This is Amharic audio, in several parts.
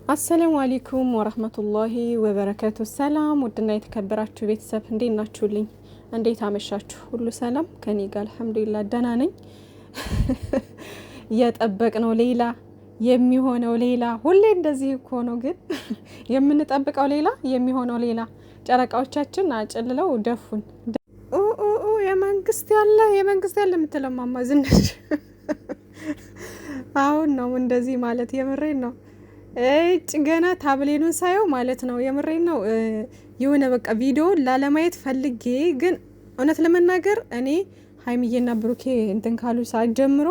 አሰላሙ አለይኩም ወራህመቱላሂ ወበረካቱ። ሰላም ውድና የተከበራችሁ ቤተሰብ እንዴት ናችሁልኝ? እንዴት አመሻችሁ? ሁሉ ሰላም ከኔ ጋር አልሐምዱሊላህ ደህና ነኝ። የጠበቅነው ሌላ የሚሆነው ሌላ። ሁሌ እንደዚህ እኮ ነው፣ ግን የምንጠብቀው ሌላ የሚሆነው ሌላ። ጨረቃዎቻችን አጨልለው ደፉን። የመንግስት ያለ የምትለው ማማ ዝናሽ አሁን ነው እንደዚህ ማለት የምሬን ነው። ገና ታብሌኑን ሳየው ማለት ነው የምሬን ነው። የሆነ በቃ ቪዲዮውን ላለማየት ፈልጌ፣ ግን እውነት ለመናገር እኔ ሀይሚዬና ብሩኬ እንትን ካሉ ሰዓት ጀምሮ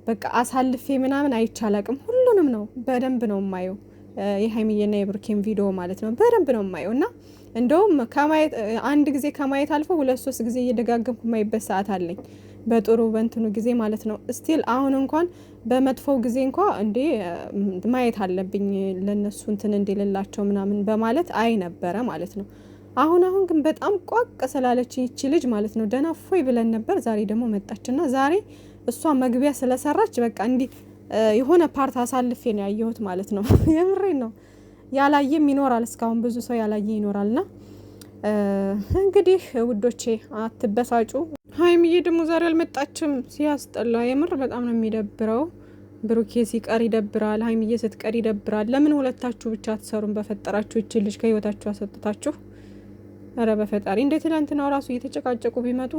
በቃ አሳልፌ ምናምን አይቻላቅም። ሁሉንም ነው በደንብ ነው የማየው፣ የሀይሚዬና የብሩኬን ቪዲዮ ማለት ነው በደንብ ነው የማየው። እና እንደውም ከማየት አንድ ጊዜ ከማየት አልፎ 2-3 ጊዜ እየደጋገምኩ የማይበት ሰዓት አለኝ፣ በጥሩ በእንትኑ ጊዜ ማለት ነው። ስቲል አሁን እንኳን በመጥፎው ጊዜ እንኳ እንዴ ማየት አለብኝ ለነሱ እንትን እንደሌላቸው ምናምን በማለት አይ ነበረ ማለት ነው። አሁን ግን በጣም ቋቅ ስላለች ይቺ ልጅ ማለት ነው ደህና ፎይ ብለን ነበር። ዛሬ ደግሞ መጣችና ዛሬ እሷ መግቢያ ስለሰራች በቃ እንዲህ የሆነ ፓርት አሳልፌ ነው ያየሁት ማለት ነው። የምሬን ነው። ያላየም ይኖራል፣ እስካሁን ብዙ ሰው ያላየ ይኖራልና እንግዲህ ውዶቼ አትበሳጩ። ሀይሚዬ ደግሞ ዛሬ አልመጣችም፣ ሲያስጠላ የምር በጣም ነው የሚደብረው። ብሩኬ ሲቀር ይደብራል፣ ሀይሚዬ ስትቀር ይደብራል። ለምን ሁለታችሁ ብቻ አትሰሩም? በፈጠራችሁ እቺ ልጅ ከህይወታችሁ አሰጥታችሁ። ኧረ በፈጣሪ እንደ ትናንትናው ራሱ እየተጨቃጨቁ ቢመጡ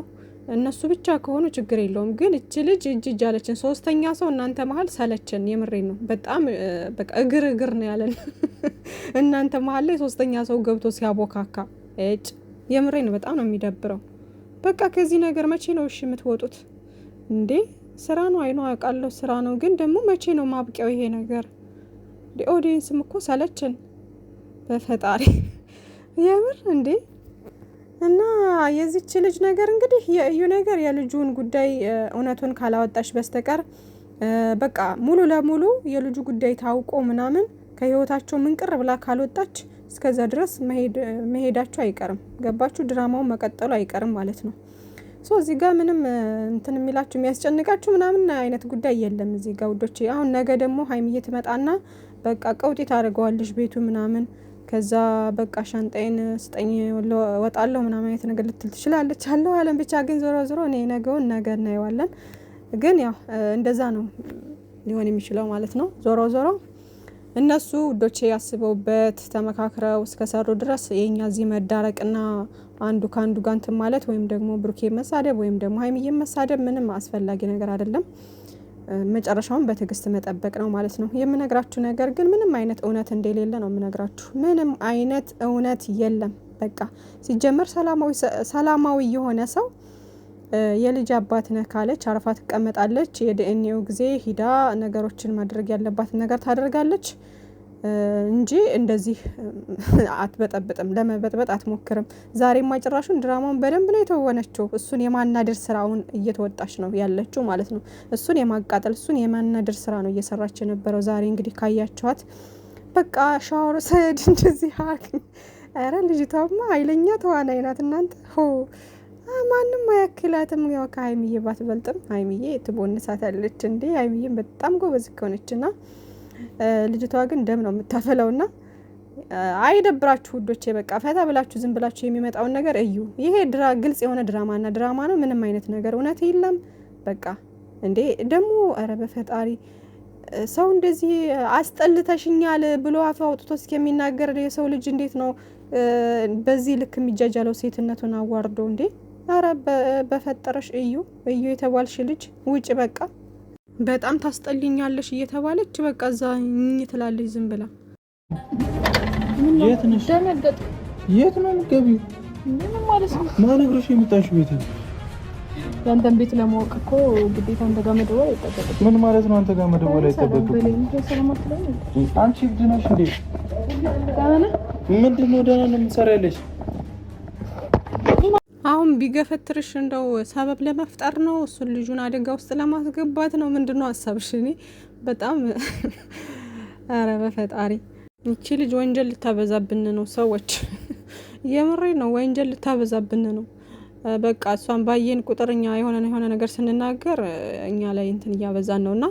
እነሱ ብቻ ከሆኑ ችግር የለውም፣ ግን እቺ ልጅ እጅ አለችን። ሶስተኛ ሰው እናንተ መሀል ሰለችን። የምሬን ነው። በጣም በቃ እግር ነው ያለን እናንተ መሀል ላይ ሶስተኛ ሰው ገብቶ ሲያቦካካ እጭ። የምሬን ነው። በጣም ነው የሚደብረው። በቃ ከዚህ ነገር መቼ ነው እሺ የምትወጡት እንዴ? ስራ ነው አይኖ አውቃለሁ፣ ስራ ነው፣ ግን ደግሞ መቼ ነው ማብቂያው ይሄ ነገር? ኦዲየንስም እኮ ሰለችን በፈጣሪ የምር እንዴ። እና የዚች ልጅ ነገር እንግዲህ የእዩ ነገር የልጁን ጉዳይ እውነቱን ካላወጣሽ በስተቀር በቃ ሙሉ ለሙሉ የልጁ ጉዳይ ታውቆ ምናምን ከህይወታቸው ምንቅር ብላ ካልወጣች እስከዛ ድረስ መሄዳችሁ አይቀርም። ገባችሁ? ድራማውን መቀጠሉ አይቀርም ማለት ነው። እዚህ ጋር ምንም እንትን የሚላችሁ የሚያስጨንቃችሁ ምናምን አይነት ጉዳይ የለም እዚህ ጋር ውዶቼ። አሁን ነገ ደግሞ ሀይሚዬ ትመጣና በቃ ቀውጢ ታደርገዋለሽ ቤቱ ምናምን። ከዛ በቃ ሻንጣዬን ስጠኝ ወጣለሁ ምናምን አይነት ነገር ልትል ትችላለች። አለው አለም ብቻ ግን ዞሮ እኔ ነገውን ነገ እናየዋለን። ግን ያው እንደዛ ነው ሊሆን የሚችለው ማለት ነው። ዞሮ እነሱ ውዶቼ ያስበውበት ተመካክረው እስከሰሩ ድረስ የኛ እዚህ መዳረቅና አንዱ ከአንዱ ጋር እንትን ማለት ወይም ደግሞ ብሩኬ መሳደብ ወይም ደግሞ ሀይሚዬ መሳደብ ምንም አስፈላጊ ነገር አይደለም። መጨረሻውን በትዕግስት መጠበቅ ነው ማለት ነው። የምነግራችሁ ነገር ግን ምንም አይነት እውነት እንደሌለ ነው የምነግራችሁ። ምንም አይነት እውነት የለም። በቃ ሲጀመር ሰላማዊ የሆነ ሰው የልጅ አባት ነህ ካለች አርፋ ትቀመጣለች። የዲኤንኤው ጊዜ ሂዳ ነገሮችን ማድረግ ያለባትን ነገር ታደርጋለች እንጂ እንደዚህ አትበጠብጥም፣ ለመበጥበጥ አትሞክርም። ዛሬማ ጭራሹን ድራማውን በደንብ ነው የተወነችው። እሱን የማናደር ስራውን እየተወጣች ነው ያለችው ማለት ነው። እሱን የማቃጠል እሱን የማናደር ስራ ነው እየሰራች የነበረው። ዛሬ እንግዲህ ካያችኋት በቃ ሻወር ሰድ እንደዚህ ሀክ። ኧረ ልጅቷማ ኃይለኛ ተዋናይ ናት እናንተ። ማንም አያክላትም። ያው ከሀይሚዬ ባትበልጥም ሀይሚዬ ትቦንሳታለች እንዴ። ሀይሚዬም በጣም ጎበዝ ከሆነችና ልጅቷ ግን ደም ነው የምታፈለውና አይደብራችሁ ውዶቼ። በቃ ፈታ ብላችሁ ዝም ብላችሁ የሚመጣውን ነገር እዩ። ይሄ ግልጽ የሆነ ድራማ ነው። ምንም አይነት ነገር እውነት የለም። በቃ እንዴ ደግሞ ኧረ በፈጣሪ ሰው እንደዚህ አስጠልተሽኛል ብሎ አፍ አውጥቶ እስከሚናገር የሰው ልጅ እንዴት ነው በዚህ ልክ የሚጃጃለው? ሴትነቱን አዋርዶ እንዴ! ኧረ በፈጠረሽ እዩ የተባልሽ ልጅ ውጭ በቃ በጣም ታስጠልኛለሽ እየተባለች በቃ እዛ ትላለች ዝም ብላ። የት ነሽ? ደነገጥ። የት ነው የምትገቢው? ምን ማለት ነው? ማን ነግሮሽ የመጣሽው ቤት? ያንተን ቤት ለማወቅ እኮ ግዴታ አንተ ጋር መደወል አይጠበቅም። ምን ማለት ነው? አንተ ጋር መደወል አይጠበቅም። አንቺ እብድ ነሽ እንዴ? ምንድን ነው ደህና ነው የምትሰሪያለሽ? አሁን ቢገፈትርሽ እንደው ሰበብ ለመፍጠር ነው? እሱን ልጁን አደጋ ውስጥ ለማስገባት ነው? ምንድነው ሀሳብሽ? እኔ በጣም ኧረ በፈጣሪ እቺ ልጅ ወንጀል ልታበዛብን ነው ሰዎች። የምሬ ነው፣ ወንጀል ልታበዛብን ነው። በቃ እሷን ባየን ቁጥር እኛ የሆነ ነገር ስንናገር እኛ ላይ እንትን እያበዛን ነውና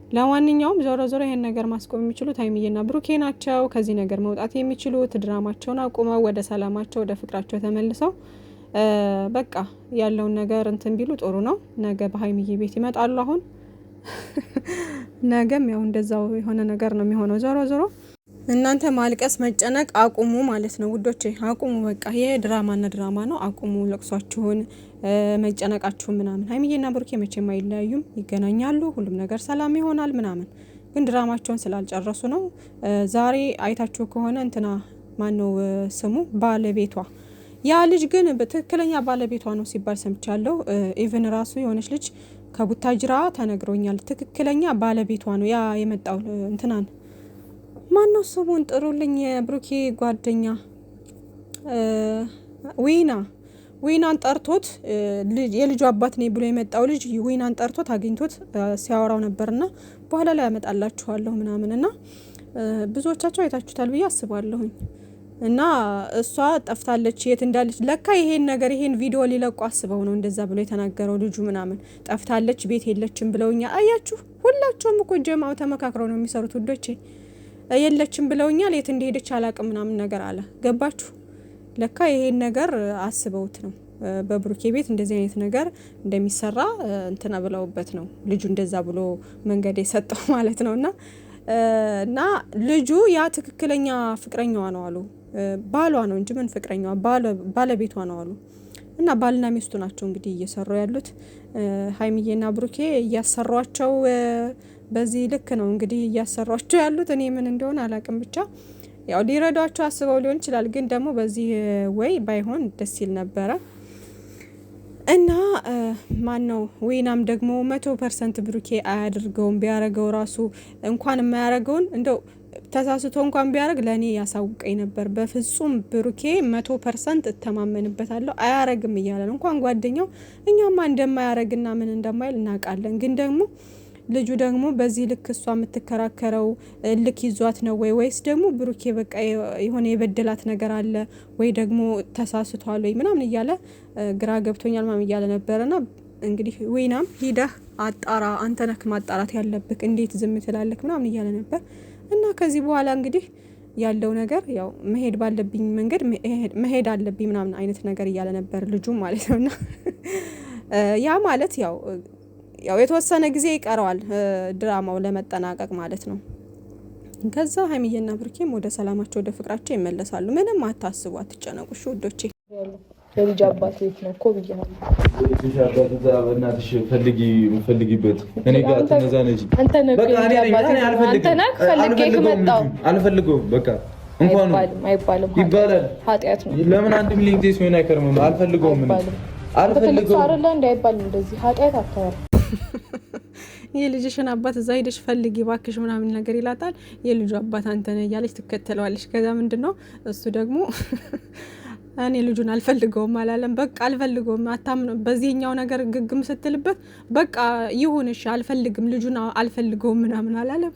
ለማንኛውም ዞሮ ዞሮ ይሄን ነገር ማስቆም የሚችሉት ሀይሚዬና ብሩኬ ናቸው። ከዚህ ነገር መውጣት የሚችሉት ድራማቸውን አቁመው ወደ ሰላማቸው ወደ ፍቅራቸው ተመልሰው በቃ ያለውን ነገር እንትን ቢሉ ጥሩ ነው። ነገ በሀይሚዬ ቤት ይመጣሉ። አሁን ነገም ያው እንደዛው የሆነ ነገር ነው የሚሆነው። ዞሮ ዞሮ እናንተ ማልቀስ መጨነቅ አቁሙ ማለት ነው ውዶቼ፣ አቁሙ። በቃ ይሄ ድራማና ድራማ ነው። አቁሙ ለቅሷችሁን፣ መጨነቃችሁን ምናምን። ሀይሚዬና ብሩኬ መቼም አይለያዩም፣ ይገናኛሉ፣ ሁሉም ነገር ሰላም ይሆናል ምናምን። ግን ድራማቸውን ስላልጨረሱ ነው። ዛሬ አይታችሁ ከሆነ እንትና ማነው ስሙ ባለቤቷ፣ ያ ልጅ ግን በትክክለኛ ባለቤቷ ነው ሲባል ሰምቻለሁ። ኢቭን ራሱ የሆነች ልጅ ከቡታጅራ ተነግሮኛል። ትክክለኛ ባለቤቷ ነው ያ የመጣው እንትናን ማነው ስሙን ጥሩልኝ፣ የብሩኬ ጓደኛ ዊናን ጠርቶት የልጁ አባት ነኝ ብሎ የመጣው ልጅ ዊናን ጠርቶት አግኝቶት ሲያወራው ነበርና በኋላ ላይ ያመጣላችኋለሁ ምናምን እና ብዙዎቻቸው አይታችሁታል ብዬ አስባለሁኝ። እና እሷ ጠፍታለች፣ የት እንዳለች ለካ ይሄን ቪዲዮ ሊለቁ አስበው ነው እንደዛ ብሎ የተናገረው ልጁ ምናምን። ጠፍታለች፣ ቤት የለችም ብለውኛል። አያችሁ፣ ሁላቸውም እኮ ጀማው ተመካክረው ነው የሚሰሩት ውዶቼ። የለችም ብለውኛል፣ የት እንደሄደች አላቅም ምናምን ነገር አለ። ገባችሁ? ለካ ይሄን ነገር አስበውት ነው በብሩኬ ቤት እንደዚህ አይነት ነገር እንደሚሰራ እንትና ብለውበት ነው ልጁ እንደዛ ብሎ መንገድ የሰጠው ማለት ነው። እና ልጁ ያ ትክክለኛ ፍቅረኛዋ ነው አሉ። ባሏ ነው እንጂ ምን ፍቅረኛዋ፣ ባለቤቷ ነው አሉ። እና ባልና ሚስቱ ናቸው እንግዲህ እየሰሩ ያሉት። ሀይሚዬና ብሩኬ እያሰሯቸው በዚህ ልክ ነው እንግዲህ እያሰሯቸው ያሉት። እኔ ምን እንደሆነ አላቅም፣ ብቻ ያው ሊረዷቸው አስበው ሊሆን ይችላል። ግን ደግሞ በዚህ ወይ ባይሆን ደስ ይል ነበረ። እና ማን ነው ዊናም ደግሞ 100% ብሩኬ አያደርገውም። ቢያረገው ራሱ እንኳን የማያረገውን እንደው ተሳስቶ እንኳን ቢያረግ ለእኔ ያሳውቀኝ ነበር። በፍጹም ብሩኬ 100% እተማመንበታለሁ አያረግም እያለ ነው። እንኳን ጓደኛው እኛማ እንደማያረግና ምን እንደማይል እናውቃለን። ግን ደግሞ ልጁ ደግሞ በዚህ ልክ እሷ የምትከራከረው ልክ ይዟት ነው ወይስ ደግሞ ብሩኬ በቃ የሆነ የበደላት ነገር አለ ወይ ደግሞ ተሳስቷል ወይ ምናምን እያለ ግራ ገብቶኛል ምናምን እያለ ነበረና እንግዲህ ዊናም ሂደህ አጣራ፣ አንተ ነህ ማጣራት ያለብክ፣ እንዴት ዝም ትላለክ ምናምን እያለ ነበር። እና ከዚህ በኋላ እንግዲህ ያለው ነገር ያው መሄድ ባለብኝ መንገድ መሄድ አለብኝ ምናምን አይነት ነገር እያለ ነበር ልጁ ማለት ነውና ያ ማለት ያው የተወሰነ ጊዜ ይቀረዋል ድራማው ለመጠናቀቅ ማለት ነው። ከዛ ሀይሚዬና ብሩኬም ወደ ሰላማቸው ወደ ፍቅራቸው ይመለሳሉ። ምንም አታስቡ፣ አትጨነቁ ውዶቼ። የልጅ አባት ቤት ነው እኮ ብያለሁ። የልጅ አባት እዛ በእናትሽ ፈልጊበት። እኔ ጋር ተነዛነጂ። አንተ ነህ ፈልጌ ከመጣሁ አልፈልገውም። በቃ እንኳን አይባልም፣ ይባላል። ኃጢአት ነው። ለምን 1 ሚሊዮን ጊዜ ሲሆን አይከርምም። አልፈልገውም። አልፈልገውም አይደለ እንዳይባል እንደዚህ ኃጢአት አታወራ። የልጅሽን አባት እዛ ሄደሽ ፈልጊ ባክሽ ምናምን ነገር ይላታል። የልጁ አባት አንተ ነህ እያለች ትከተለዋለች። ከዛ ምንድነው እሱ ደግሞ እኔ ልጁን አልፈልገውም አላለም። በቃ አልፈልገውም አታምነው። በዚህኛው ነገር ግግም ስትልበት በቃ ይሁንሽ አልፈልግም ልጁን አልፈልገውም ምናምን አላለም።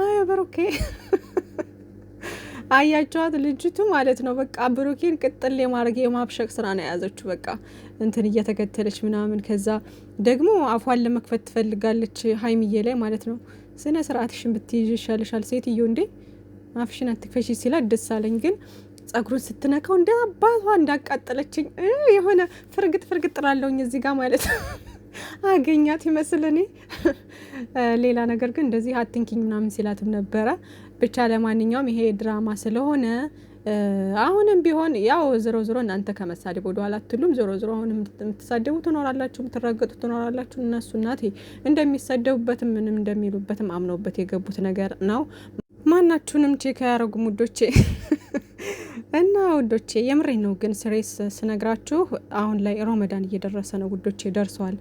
አይ ብሩኬ አያቸዋት ልጅቱ ማለት ነው። በቃ ብሩኬን ቅጥል የማድረግ የማብሸቅ ስራ ነው የያዘችው። በቃ እንትን እየተከተለች ምናምን። ከዛ ደግሞ አፏን ለመክፈት ትፈልጋለች ሀይሚዬ ላይ ማለት ነው። ስነ ስርዓትሽን ብትይዥ ይሻልሻል ሴትዮ፣ እንዴ አፍሽን አትክፈሽ ሲላት ደስ አለኝ። ግን ጸጉሩን ስትነካው እንደ አባቷ እንዳቃጠለችኝ የሆነ ፍርግጥ ጥላለውኝ እዚህ ጋር ማለት ነው። አገኛት ይመስል እኔ ሌላ ነገር ግን እንደዚህ አትንኪኝ ምናምን ሲላትም ነበረ። ብቻ ለማንኛውም ይሄ ድራማ ስለሆነ አሁንም ቢሆን ያው ዞሮ እናንተ ከመሳደብ ወደ ኋላ አትሉም። ዞሮ አሁንም የምትሳደቡ ትኖራላችሁ፣ የምትረገጡ ትኖራላችሁ። እነሱ እናቴ እንደሚሳደቡበትም ምንም እንደሚሉበትም አምነውበት የገቡት ነገር ነው። ማናችሁንም ቼክ አያረጉም ውዶቼ። እና ውዶቼ የምሬ ነው። ግን ስሬስ ስነግራችሁ አሁን ላይ ሮመዳን እየደረሰ ነው ውዶቼ፣ ደርሷል።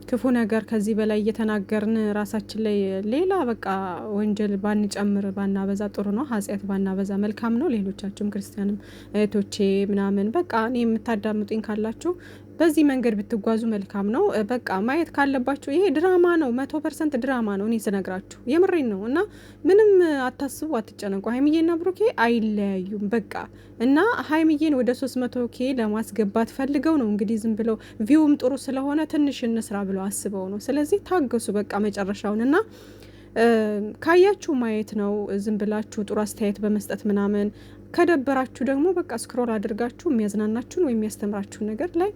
ክፉ ነገር ከዚህ በላይ እየተናገርን ራሳችን ላይ ሌላ በቃ ወንጀል ባንጨምር ባናበዛ ጥሩ ነው። ኃጢአት ባናበዛ መልካም ነው። ሌሎቻችሁም ክርስቲያንም እህቶቼ ምናምን በቃ እኔ የምታዳምጡኝ ካላችሁ በዚህ መንገድ ብትጓዙ መልካም ነው። በቃ ማየት ካለባችሁ ይሄ ድራማ ነው፣ 100% ድራማ ነው። እኔ ስነግራችሁ የምሬን ነው። እና ምንም አታስቡ፣ አትጨነቁ። ሀይሚዬና ብሩኬ አይለያዩም በቃ። እና ሀይሚዬን ወደ 300K ለማስገባት ፈልገው ነው እንግዲህ ዝም ብለው ቪውም ጥሩ ስለሆነ ትንሽ እንስራ ብለው አስበው ነው። ስለዚህ ታገሱ በቃ መጨረሻውን። እና ካያችሁ ማየት ነው፣ ዝም ብላችሁ ጥሩ አስተያየት በመስጠት ምናምን። ከደበራችሁ ደግሞ በቃ ስክሮል አድርጋችሁ የሚያዝናናችሁን ወይም የሚያስተምራችሁን ነገር ላይ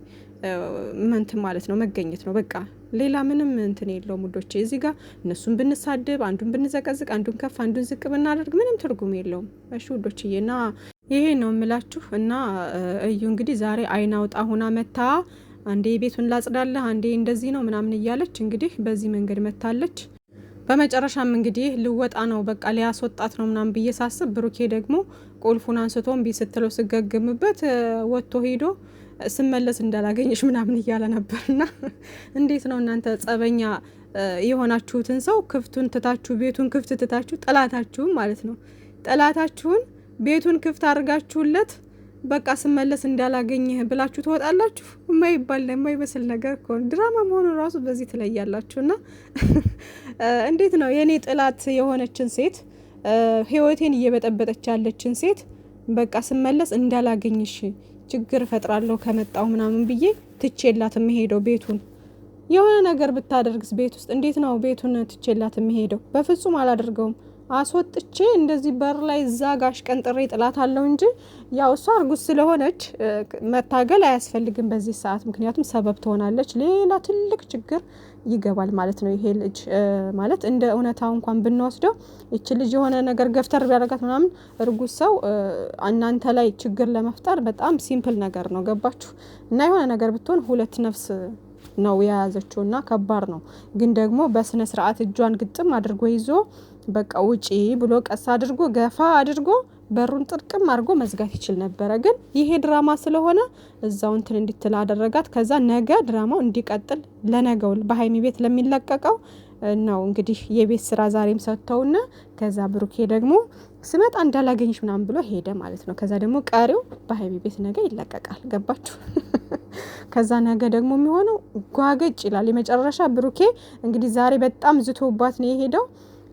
መንትን ማለት ነው መገኘት ነው በቃ። ሌላ ምንም እንትን የለውም ውዶቼ። እዚህ ጋር እነሱን ብንሳድብ፣ አንዱን ብንዘቀዝቅ፣ አንዱን ከፍ አንዱን ዝቅ ብናደርግ ምንም ትርጉም የለውም። እሺ ውዶችዬ፣ እና ይሄ ነው የምላችሁ። እና እዩ እንግዲህ ዛሬ አይን አውጣ ሁና መታ፣ አንዴ ቤቱን ላጽዳለህ፣ አንዴ እንደዚህ ነው ምናምን እያለች እንግዲህ በዚህ መንገድ መታለች። በመጨረሻም እንግዲህ ልወጣ ነው በቃ ሊያስወጣት ነው ምናምን ብዬ ሳስብ ብሩኬ ደግሞ ቁልፉን አንስቶ እምቢ ስትለው ስገግምበት ወጥቶ ሄዶ ስመለስ እንዳላገኘሽ ምናምን እያለ ነበርና እንዴት ነው እናንተ ጸበኛ የሆናችሁትን ሰው ክፍቱን ትታችሁ ቤቱን ክፍት ትታችሁ ጠላታችሁን ማለት ነው ጠላታችሁን ቤቱን ክፍት አድርጋችሁለት በቃ ስመለስ እንዳላገኘህ ብላችሁ ትወጣላችሁ። የማይባል የማይመስል ነገር እኮ ድራማ መሆኑ ራሱ በዚህ ትለያላችሁና እንዴት ነው የኔ ጥላት የሆነችን ሴት ህይወቴን እየበጠበጠች ያለችን ሴት በቃ ስመለስ እንዳላገኝሽ ችግር ፈጥራለሁ ከመጣው ምናምን ብዬ ትቼላት የሚሄደው ቤቱን የሆነ ነገር ብታደርግስ ቤት ውስጥ እንዴት ነው ቤቱን ትቼላት የሚሄደው? በፍጹም አላደርገውም። አስወጥቼ እንደዚህ በር ላይ እዛ ጋሽ ቀንጥሬ ጥላት አለው እንጂ ያው እሷ እርጉዝ ስለሆነች መታገል አያስፈልግም በዚህ ሰዓት። ምክንያቱም ሰበብ ትሆናለች፣ ሌላ ትልቅ ችግር ይገባል ማለት ነው። ይሄ ልጅ ማለት እንደ እውነታው እንኳን ብንወስደው እቺ ልጅ የሆነ ነገር ገፍተር ቢያደርጋት ምናምን እርጉዝ ሰው እናንተ ላይ ችግር ለመፍጠር በጣም ሲምፕል ነገር ነው። ገባችሁ? እና የሆነ ነገር ብትሆን ሁለት ነፍስ ነው የያዘችው እና ከባድ ነው። ግን ደግሞ በስነ ስርዓት እጇን ግጥም አድርጎ ይዞ በቃ ውጪ ብሎ ቀስ አድርጎ ገፋ አድርጎ በሩን ጥርቅም አድርጎ መዝጋት ይችል ነበረ። ግን ይሄ ድራማ ስለሆነ እዛው እንትን እንድትል አደረጋት። ከዛ ነገ ድራማው እንዲቀጥል ለነገው በሀይሚ ቤት ለሚለቀቀው ነው እንግዲህ የቤት ስራ ዛሬም ሰጥተውና ከዛ ብሩኬ ደግሞ ስመጣ እንዳላገኝሽ ምናምን ብሎ ሄደ ማለት ነው። ከዛ ደግሞ ቀሪው በሀይሚ ቤት ነገ ይለቀቃል። ገባችሁ? ከዛ ነገ ደግሞ የሚሆነው ጓገጭ ይላል። የመጨረሻ ብሩኬ እንግዲህ ዛሬ በጣም ዝቶባት ነው የሄደው።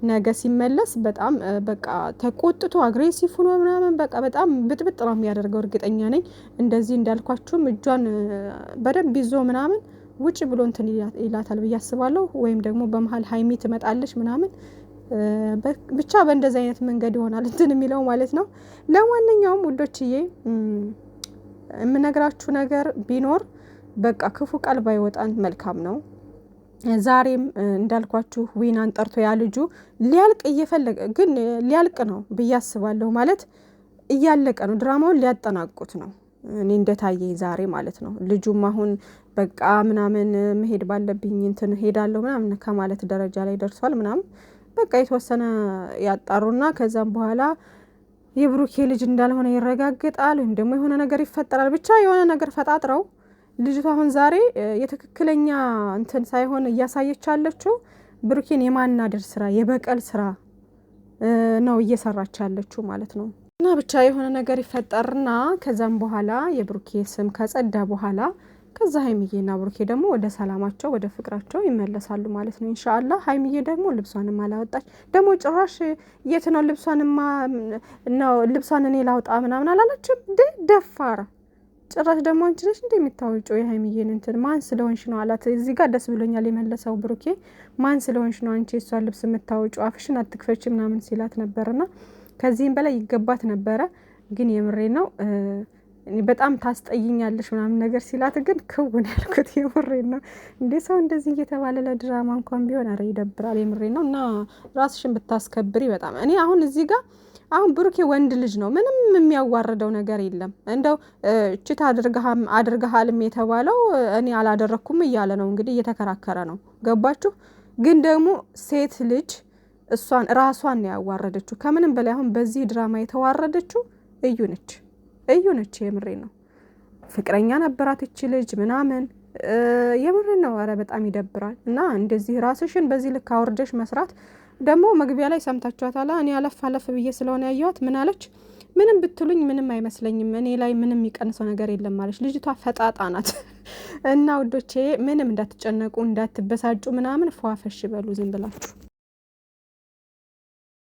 ነገ ሲመለስ በጣም በቃ ተቆጥቶ አግሬሲቭ ሆኖ ምናምን በቃ በጣም ብጥብጥ ነው የሚያደርገው። እርግጠኛ ነኝ እንደዚህ እንዳልኳችሁም እጇን በደንብ ይዞ ምናምን ውጭ ብሎ እንትን ይላታል ብዬ አስባለሁ። ወይም ደግሞ በመሀል ሀይሚ ትመጣለች ምናምን ብቻ በእንደዚህ አይነት መንገድ ይሆናል እንትን የሚለው ማለት ነው። ለማንኛውም ውዶችዬ የምነግራችሁ ነገር ቢኖር በቃ ክፉ ቃል ባይወጣን መልካም ነው። ዛሬም እንዳልኳችሁ ዊናን ጠርቶ ያ ልጁ ሊያልቅ እየፈለገ ግን ሊያልቅ ነው ብዬ አስባለሁ። ማለት እያለቀ ነው፣ ድራማውን ሊያጠናቁት ነው እኔ እንደታየኝ ዛሬ ማለት ነው። ልጁም አሁን በቃ ምናምን መሄድ ባለብኝ እንትን ሄዳለሁ ምናምን ከማለት ደረጃ ላይ ደርሷል ምናምን በቃ የተወሰነ ያጣሩና ከዛም በኋላ የብሩኬ ልጅ እንዳልሆነ ይረጋግጣል ወይም ደግሞ የሆነ ነገር ይፈጠራል። ብቻ የሆነ ነገር ፈጣጥረው ልጅቷ አሁን ዛሬ የትክክለኛ እንትን ሳይሆን እያሳየች ያለችው ብሩኬን የማናደር ስራ፣ የበቀል ስራ ነው እየሰራች ያለችው ማለት ነው። እና ብቻ የሆነ ነገር ይፈጠርና ከዛም በኋላ የብሩኬ ስም ከጸዳ በኋላ ከዛ ሀይሚዬና ብሩኬ ደግሞ ወደ ሰላማቸው ወደ ፍቅራቸው ይመለሳሉ ማለት ነው ኢንሻአላህ። ሀይሚዬ ደግሞ ልብሷንም አላወጣች ደግሞ ጭራሽ የት ነው ልብሷን እኔ ላውጣ ምናምን አላለችም። ደፋራ ጭራሽ ደግሞ አንቺ ነሽ እንደ የምታወጪው የሀይሚዬን እንትን ማን ስለሆንሽ ነው አላት። እዚህ ጋር ደስ ብሎኛል የመለሰው ብሩኬ። ማን ስለሆንሽ ነው አንቺ እሷን ልብስ የምታወጪው? አፍሽን አትክፈች ምናምን ሲላት ነበርና ከዚህም በላይ ይገባት ነበረ። ግን የምሬ ነው በጣም ታስጠይኛለሽ ምናምን ነገር ሲላት ግን ክውን ያልኩት የምሬ ነው። እንዴ ሰው እንደዚህ እየተባለ ለድራማ እንኳን ቢሆን አረ ይደብራል። የምሬ ነው። እና ራስሽን ብታስከብሪ በጣም እኔ አሁን እዚህ ጋር አሁን ብሩኬ ወንድ ልጅ ነው፣ ምንም የሚያዋርደው ነገር የለም። እንደው እችት አድርገሃልም የተባለው እኔ አላደረኩም እያለ ነው እንግዲህ እየተከራከረ ነው። ገባችሁ? ግን ደግሞ ሴት ልጅ ራሷን ነው ያዋረደችው። ከምንም በላይ አሁን በዚህ ድራማ የተዋረደችው እዩ ነች። የምሬ ነው። ፍቅረኛ ነበራት እቺ ልጅ ምናምን የምሬ ነው። ኧረ በጣም ይደብራል። እና እንደዚህ ራስሽን በዚህ ልክ አውርደሽ መስራት ደግሞ መግቢያ ላይ ሰምታችኋታል። እኔ አለፍ ብዬ ስለሆነ ያየኋት ምን አለች? ምንም ብትሉኝ ምንም አይመስለኝም። እኔ ላይ ምንም የሚቀንሰው ነገር የለም ማለች ልጅቷ ፈጣጣ ናት። እና ውዶቼ ምንም እንዳትጨነቁ እንዳትበሳጩ ምናምን ፏፈሽ በሉ ዝም ብላችሁ